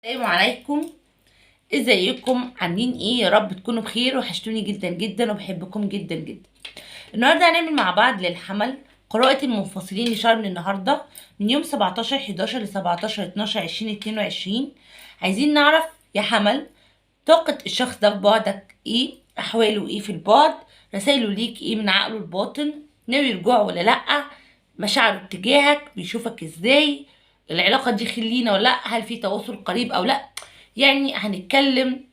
السلام عليكم. ازيكم عاملين ايه؟ يا رب تكونوا بخير، وحشتوني جدا جدا وبحبكم جدا جدا. النهارده هنعمل مع بعض للحمل قراءة المنفصلين لشهر من النهارده، من يوم 17/11 ل 17/12/2022. عايزين نعرف يا حمل طاقة الشخص ده في بعدك ايه، احواله ايه في البعد، رسايله ليك ايه من عقله الباطن، ناوي رجوع ولا لأ، مشاعره اتجاهك، بيشوفك ازاي، العلاقة دي خلينا ولا لأ، هل في تواصل قريب او لأ. يعني هنتكلم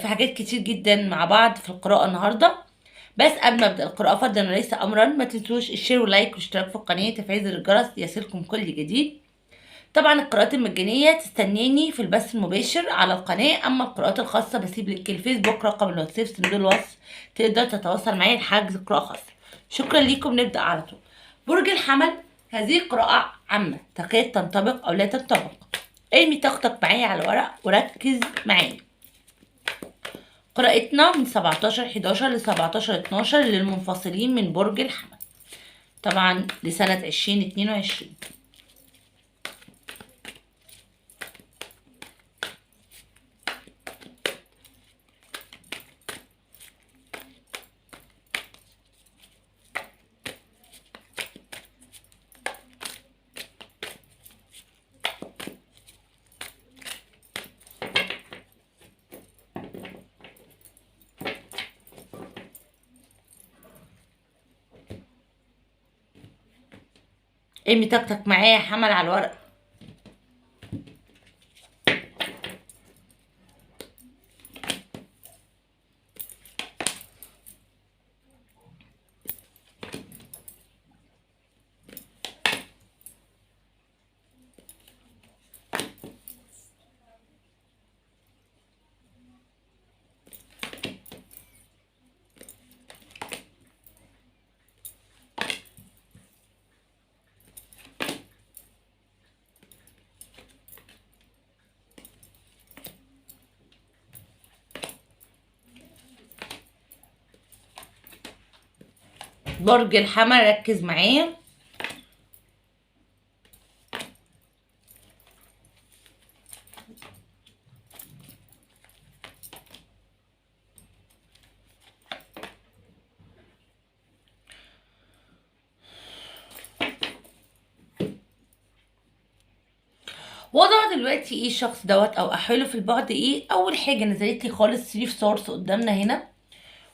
في حاجات كتير جدا مع بعض في القراءة النهاردة. بس قبل ما ابدا القراءة فضلا وليس امرا، ما تنسوش الشير واللايك والاشتراك في القناة وتفعيل زر الجرس ليصلكم كل جديد. طبعا القراءات المجانية تستناني في البث المباشر على القناة، اما القراءات الخاصة بسيب لك الفيسبوك، رقم الواتساب، صندوق الوصف، تقدر تتواصل معايا لحجز قراءة خاصة. شكرا ليكم، نبدأ على طول. برج الحمل، هذه قراءة عامة تكاد تنطبق او لا تنطبق. ارمي طاقتك معايا على ورق وركز معايا. قراءتنا من 17/11 ل 17/12 للمنفصلين من برج الحمل، طبعا لسنة 2022. ارمي طاقتك معايا يا حمل على الورق. برج الحمل ركز معايا. وضع دلوقتي ايه الشخص دوت او احواله في البعد ايه. اول حاجه نزلت لي خالص 3 سورس قدامنا هنا،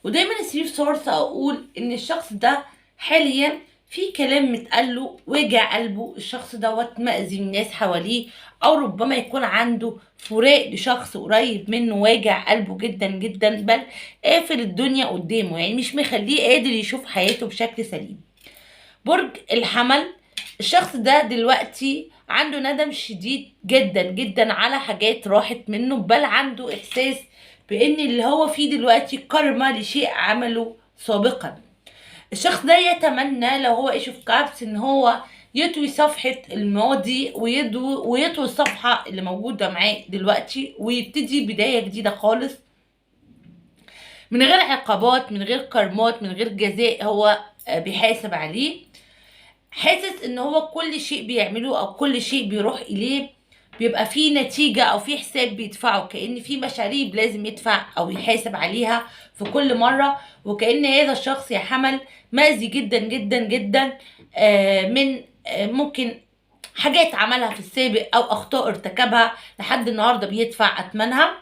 ودايما ال3 سورس اقول ان الشخص ده حاليا في كلام متقاله وجع قلبه، الشخص دوت مأذي من ناس حواليه، او ربما يكون عنده فراق لشخص قريب منه واجع قلبه جدا جدا، بل قافل الدنيا قدامه، يعني مش مخليه قادر يشوف حياته بشكل سليم. برج الحمل، الشخص ده دلوقتي عنده ندم شديد جدا جدا على حاجات راحت منه، بل عنده احساس بان اللي هو فيه دلوقتي كارما لشيء عمله سابقا. الشخص ده يتمنى لو هو ايش اوف كابس ان هو يطوي صفحة الماضي ويطوي الصفحة اللي موجودة معاه دلوقتي، ويبتدي بداية جديدة خالص من غير عقابات، من غير كرمات، من غير جزاء هو بيحاسب عليه. حاسس ان هو كل شيء بيعمله او كل شيء بيروح اليه بيبقى فيه نتيجة او فيه حساب بيدفعه، كأن فيه مشاريب لازم يدفع او يحاسب عليها في كل مرة. وكأن هذا الشخص يا حمل مأذي جدا جدا جدا من ممكن حاجات عملها في السابق او اخطاء ارتكبها لحد النهاردة بيدفع اثمنها.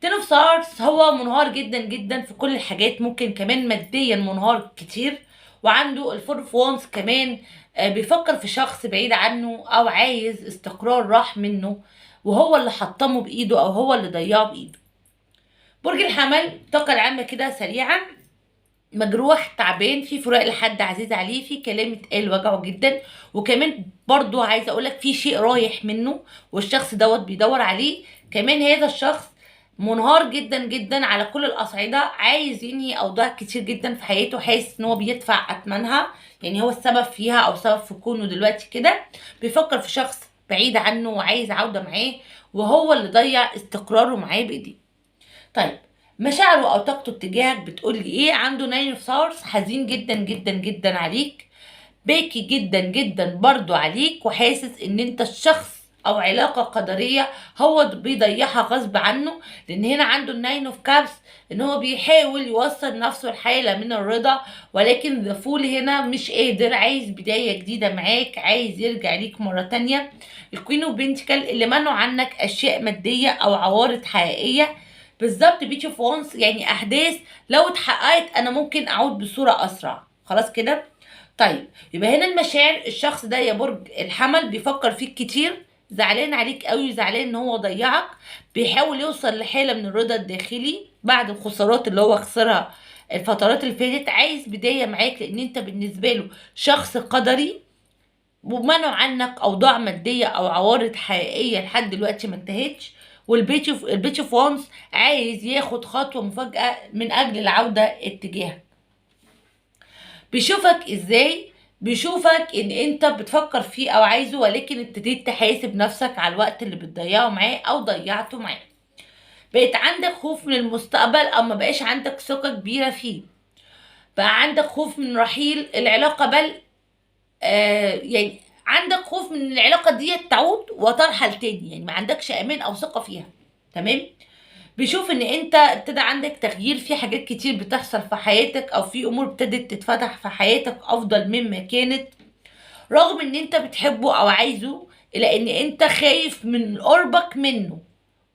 تين اوف سارس هو منهار جدا جدا في كل الحاجات، ممكن كمان ماديا منهار كتير. وعنده الفور اوف وانز كمان، بيفكر في شخص بعيد عنه او عايز استقرار راح منه وهو اللي حطمه بايده او هو اللي ضيعه بايده. برج الحمل الطاقة العامة كده سريعا، مجروح تعبان في فراق لحد عزيز عليه، في كلام اتقال وجعه جدا، وكمان برضو عايزه اقولك في شيء رايح منه والشخص دوت بيدور عليه. كمان هذا الشخص منهار جدا جدا على كل الاصعده، عايز ينهي اوضاع كتير جدا في حياته، حاسس ان هو بيدفع اثمنها، يعني هو السبب فيها او سبب في كونه دلوقتي كده. بيفكر في شخص بعيد عنه وعايز عوده معاه، وهو اللي ضيع استقراره معاه بايديه. طيب مشاعره او طاقته اتجاهك بتقول لي ايه؟ عنده ناين اوف سورس، حزين جدا جدا جدا عليك، باكي جدا جدا برضو عليك، وحاسس ان انت الشخص او علاقة قدرية هو بيضيعها غصب عنه، لان هنا عنده الناين اوف كابس، ان هو بيحاول يوصل نفسه لحالة من الرضا، ولكن ذا فول هنا مش قادر، عايز بداية جديدة معاك، عايز يرجع ليك مرة تانية. الكوين اوف بنتكل اللي منعوا عنك اشياء مادية او عوارض حقيقية. بالظبط بيتش اوف وانس يعني احداث لو اتحققت انا ممكن اعود بصورة اسرع. خلاص كده. طيب يبقى هنا المشاعر، الشخص ده يا برج الحمل بيفكر فيك كتير، زعلان عليك قوي، زعلان ان هو ضيعك، بيحاول يوصل لحالة من الرضا الداخلي بعد الخسارات اللي هو خسرها الفترات اللي فاتت، عايز بداية معاك لان انت بالنسبة له شخص قدري، ومنعوا عنك اوضاع مادية او عوارض حقيقية لحد دلوقتي ما انتهتش. البيتش اوف وانس عايز ياخد خطوة مفاجأة من اجل العودة اتجاهك. بيشوفك ازاي؟ بيشوفك ان انت بتفكر فيه او عايزه، ولكن ابتديت تحاسب نفسك على الوقت اللي بتضيعه معاه او ضيعته معاه. بقيت عندك خوف من المستقبل او ما بقاش عندك ثقة كبيرة فيه، بقى عندك خوف من رحيل العلاقة، بل يعني عندك خوف من العلاقة دي تعود وترحل تاني، يعني ما عندكش امان او ثقة فيها. تمام. بيشوف ان انت ابتدى عندك تغيير في حاجات كتير بتحصل في حياتك، او في امور ابتدت تتفتح في حياتك افضل مما كانت، رغم ان انت بتحبه او عايزه، الا ان انت خايف من قربك منه.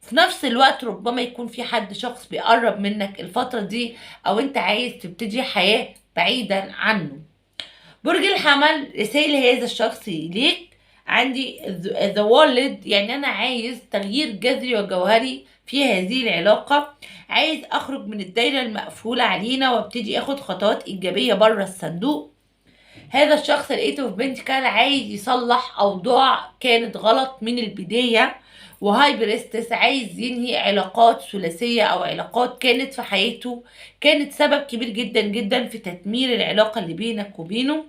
في نفس الوقت ربما يكون في حد شخص بيقرب منك الفترة دي، او انت عايز تبتدي حياة بعيدا عنه. برج الحمل رسائل هذا الشخص ليك، عندي ذا وورلد، يعني انا عايز تغيير جذري وجوهري في هذه العلاقة، عايز اخرج من الدايرة المقفولة علينا وابتدي اخد خطوات ايجابية بره الصندوق. هذا الشخص الايت اوف بنتكل عايز يصلح اوضاع كانت غلط من البداية، وهاي بريستس عايز ينهي علاقات ثلاثية او علاقات كانت في حياته كانت سبب كبير جدا جدا في تدمير العلاقة اللي بينك وبينه.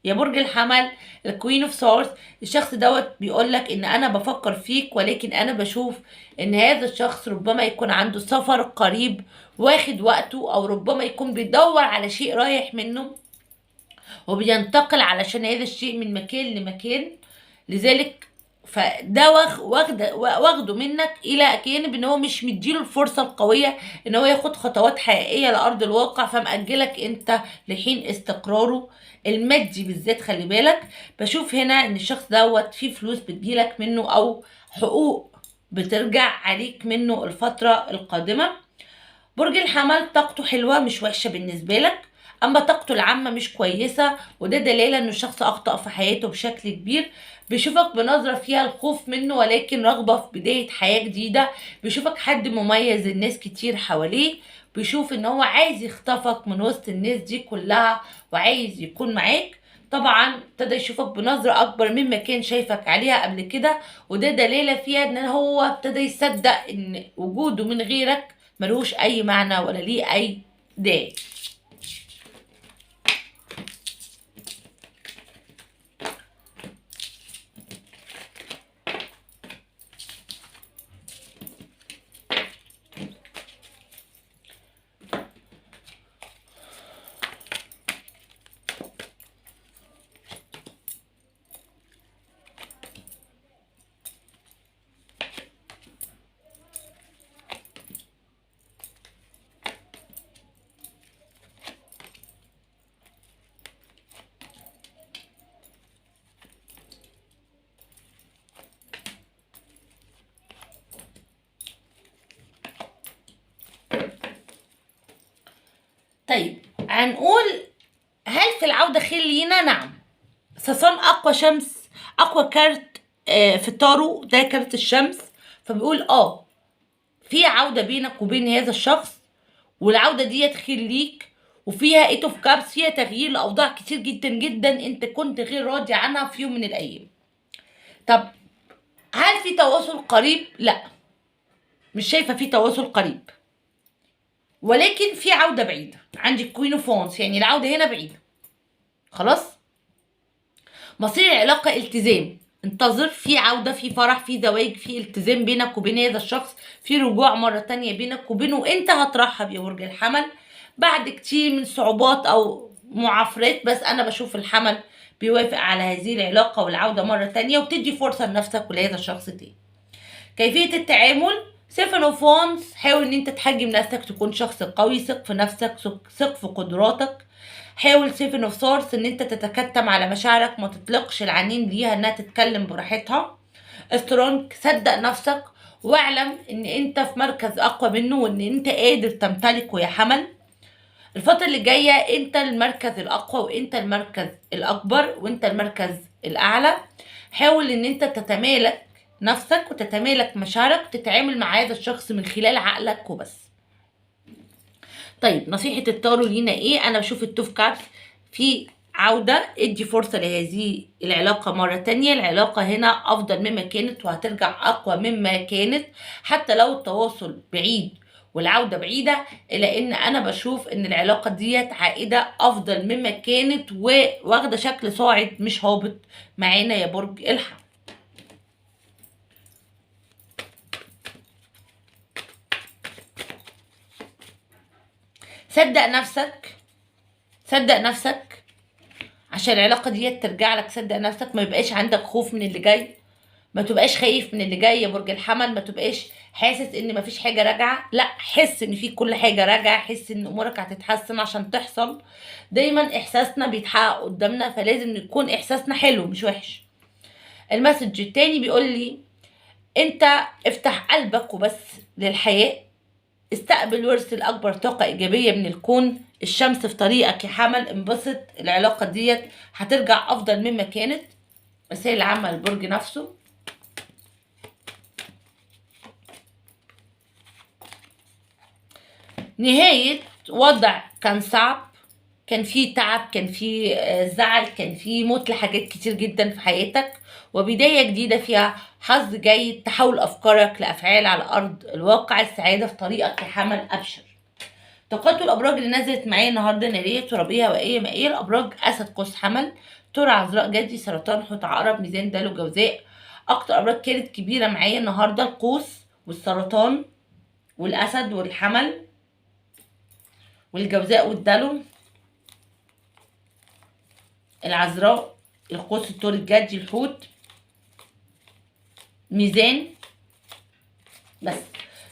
يا برج الحمل الكوين اوف سورس، الشخص دوت بيقولك ان انا بفكر فيك، ولكن انا بشوف ان هذا الشخص ربما يكون عنده سفر قريب واخد وقته، او ربما يكون بيدور على شيء رايح منه وبينتقل علشان هذا الشيء من مكان لمكان، لذلك فده واخده منك الى جانب ان هو مش مديله الفرصه القويه ان هو ياخد خطوات حقيقيه لارض الواقع، فمأجلك انت لحين استقراره المادي بالذات. خلي بالك، بشوف هنا ان الشخص دوت فيه فلوس بتجيلك منه او حقوق بترجع عليك منه الفتره القادمه. برج الحمل طاقته حلوة مش وحشة بالنسبة لك، اما طاقته العامة مش كويسة، وده دلالة انه الشخص اخطأ في حياته بشكل كبير. بيشوفك بنظرة فيها الخوف منه ولكن رغبة في بداية حياة جديدة، بيشوفك حد مميز الناس كتير حواليه، بيشوف ان هو عايز يخطفك من وسط الناس دي كلها وعايز يكون معاك. طبعا ابتدى يشوفك بنظرة اكبر مما كان شايفك عليها قبل كده، وده دلالة فيها ان هو ابتدى يصدق ان وجوده من غيرك ملوش اي معنى ولا ليه اي داعي. طيب هنقول هل في العودة خير لينا؟ نعم. ساسان اقوى شمس، اقوى كارت في التارو ده كارت الشمس، فبيقول في عودة بينك وبين هذا الشخص، والعودة ديت خير ليك، وفيها ايت اوف كابس، فيها تغيير لاوضاع كتير جدا جدا انت كنت غير راضي عنها في يوم من الايام. طب هل في تواصل قريب؟ لا، مش شايفة في تواصل قريب، ولكن في عودة بعيدة. عندي كوين اوف وانس، يعني العودة هنا بعيدة. خلاص. مصير العلاقة التزام، انتظر، في عودة، في فرح، في زواج، في التزام بينك وبين هذا الشخص، في رجوع مرة تانية بينك وبينه، وانت هترحب يا برج الحمل بعد كتير من صعوبات او معافرات، بس انا بشوف الحمل بيوافق على هذه العلاقة والعودة مرة تانية، وتدي فرصة لنفسك ولهذا الشخص تاني. كيفية التعامل: 7 اوف وانز، حاول ان انت تحجم نفسك، تكون شخص قوي، ثق في نفسك، ثق في قدراتك. حاول 7 اوف سورس ان انت تتكتم على مشاعرك، ما تطلقش العنين ليها انها تتكلم براحتها. سترونج، صدق نفسك واعلم ان انت في مركز اقوى منه وان انت قادر تمتلكه يا حمل. الفترة اللي جاية انت المركز الاقوى وانت المركز الاكبر وانت المركز الاعلى. حاول ان انت تتمالك نفسك وتتمالك مشاعرك وتتعامل مع هذا الشخص من خلال عقلك وبس. طيب نصيحة التارو لينا ايه؟ انا بشوف التوف كارت في عودة، ادي فرصة لهذه العلاقة مرة تانية. العلاقة هنا افضل مما كانت وهترجع اقوى مما كانت، حتى لو التواصل بعيد والعودة بعيدة، الا ان انا بشوف ان العلاقة ديت عائدة افضل مما كانت وواخدة شكل صاعد مش هابط معانا يا برج الحمل. صدق نفسك، صدق نفسك عشان العلاقة دي ترجع لك. صدق نفسك، ما يبقاش عندك خوف من اللي جاي، ما تبقاش خايف من اللي جاي يا برج الحمل، ما تبقاش حاسس ان مفيش حاجة راجعة، لا، حس ان في كل حاجة راجعة، حس ان امورك هتتحسن عشان تحصل. دايما احساسنا بيتحقق قدامنا، فلازم يكون احساسنا حلو مش وحش. المسج التاني بيقول لي انت افتح قلبك وبس للحياة، استقبل وارسل اكبر طاقة ايجابية من الكون، الشمس في طريقك يا حمل، انبسط، العلاقة ديت هترجع افضل مما كانت. رسائل عامة للبرج نفسه. نهاية وضع كان صعب، كان فيه تعب، كان فيه زعل، كان فيه موت لحاجات كتير جدا في حياتك، وبداية جديدة فيها حظ جيد، تحول أفكارك لأفعال على أرض الواقع، السعادة في طريقك يا حمل، أبشر. طاقات الأبراج اللي نزلت معايا النهاردة: نارية، ترابية، هوائية، مائية. الأبراج أسد، قوس، حمل، ترى، عذراء، جدي، سرطان، حوت، عقرب، ميزان، دلو، جوزاء. أكتر أبراج كانت كبيرة معايا النهاردة: القوس والسرطان والأسد والحمل والجوزاء والدلو، العذراء، القوس، الثور، الجدي، الحوت، ميزان. بس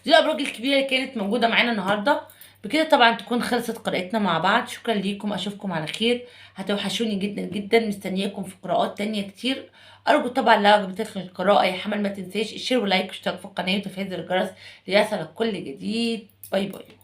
دي الابراج الكبيره اللي كانت موجوده معانا النهارده. بكده طبعا تكون خلصت قراءتنا مع بعض. شكرا ليكم، اشوفكم على خير، هتوحشوني جدا جدا، مستنياكم في قراءات تانية كتير. ارجو طبعا لو عجبتك القراءه يا حمل ما تنساش الشير ولايك واشتراك في القناه وتفعيل زر الجرس ليصلك كل جديد. باي باي.